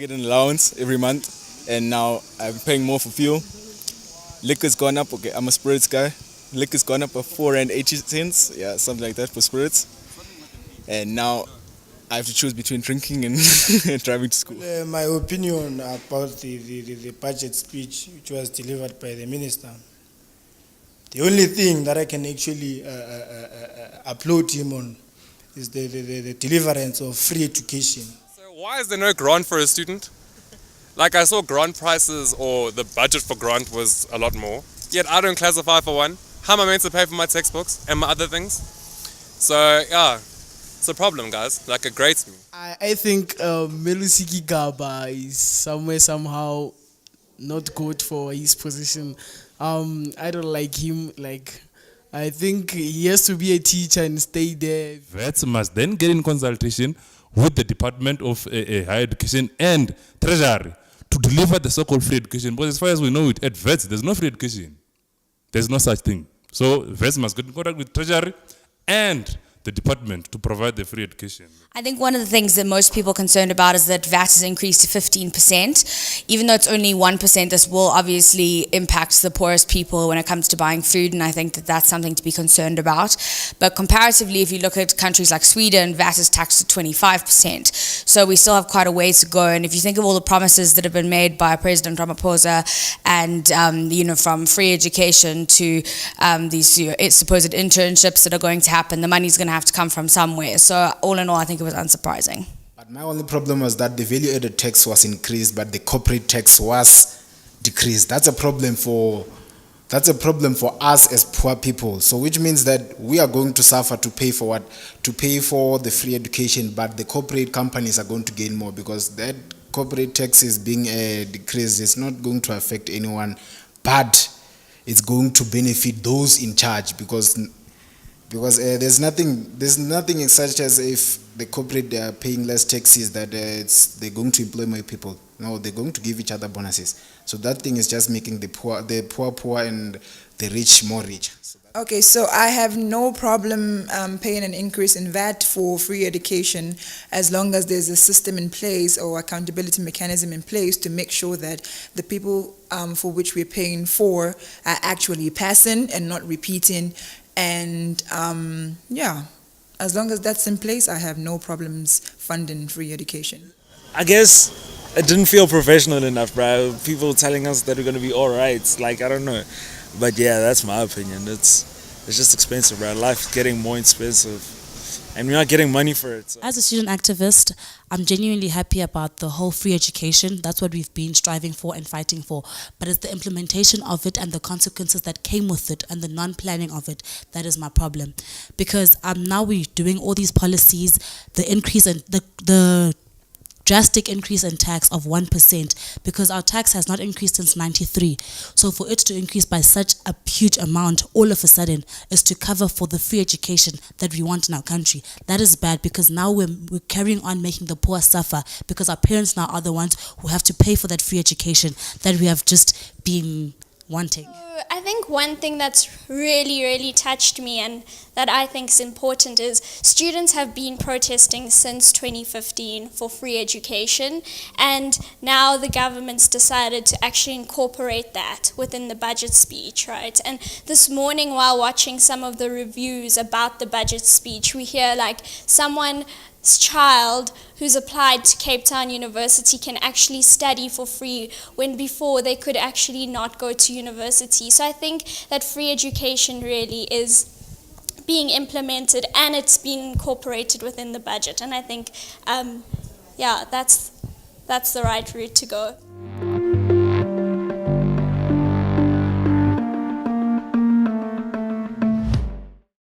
get an allowance every month, and now I'm paying more for fuel. Liquor's gone up. Okay, I'm a spirits guy. Liquor's gone up by 4.80, yeah, something like that for spirits. And now I have to choose between drinking and driving to school. My opinion about the budget speech which was delivered by the minister, the only thing that I can actually applaud him on is the deliverance of free education. So why is there no grant for a student? Like I saw grant prices or the budget for grant was a lot more, yet I don't classify for one. How am I meant to pay for my textbooks and my other things? So yeah, it's a problem, guys. Like it grates me. I think Melusiki Gaba is somehow not good for his position. I don't like him. I think he has to be a teacher and stay there. Vets must then get in consultation with the Department of Higher Education and Treasury to deliver the so-called free education. But as far as we know it, at Vets, there's no free education. There's no such thing. So Vets must get in contact with Treasury and the department to provide the free education. I think one of the things that most people are concerned about is that VAT has increased to 15%. Even though it's only 1%, this will obviously impact the poorest people when it comes to buying food, and I think that that's something to be concerned about. But comparatively, if you look at countries like Sweden, VAT is taxed at 25%. So we still have quite a ways to go, and if you think of all the promises that have been made by President Ramaphosa and, from free education to these supposed internships that are going to happen, the money's going to have to come from somewhere. So all in all, I think it was unsurprising. But my only problem was that the value-added tax was increased, but the corporate tax was decreased. That's a problem for us as poor people. So which means that we are going to suffer to pay for what? To pay for the free education, but the corporate companies are going to gain more because that corporate tax is being decreased. It's not going to affect anyone, but it's going to benefit those in charge because there's nothing such as if the corporate they are paying less taxes that they're going to employ more people. No, they're going to give each other bonuses. So that thing is just making the poor and the rich more rich. Okay, so I have no problem paying an increase in VAT for free education as long as there's a system in place or accountability mechanism in place to make sure that the people for which we're paying for are actually passing and not repeating. And as long as that's in place, I have no problems funding free education. I guess it didn't feel professional enough, bro. People telling us that we're going to be all right. Like, I don't know. But yeah, that's my opinion. It's just expensive, bro. Life's getting more expensive. And we're not getting money for it. So. As a student activist, I'm genuinely happy about the whole free education. That's what we've been striving for and fighting for. But it's the implementation of it and the consequences that came with it and the non-planning of it that is my problem. Because now we're doing all these policies, the increase in the drastic increase in tax of 1% because our tax has not increased since 93. So for it to increase by such a huge amount all of a sudden is to cover for the free education that we want in our country. That is bad because now we're carrying on making the poor suffer because our parents now are the ones who have to pay for that free education that we have just been wanting. I think one thing that's really touched me and that I think is important is students have been protesting since 2015 for free education, and now the government's decided to actually incorporate that within the budget speech, right? And this morning while watching some of the reviews about the budget speech, we hear like someone's child who's applied to Cape Town University can actually study for free when before they could actually not go to university. So I think that free education really is being implemented and it's being incorporated within the budget. And I think, that's the right route to go.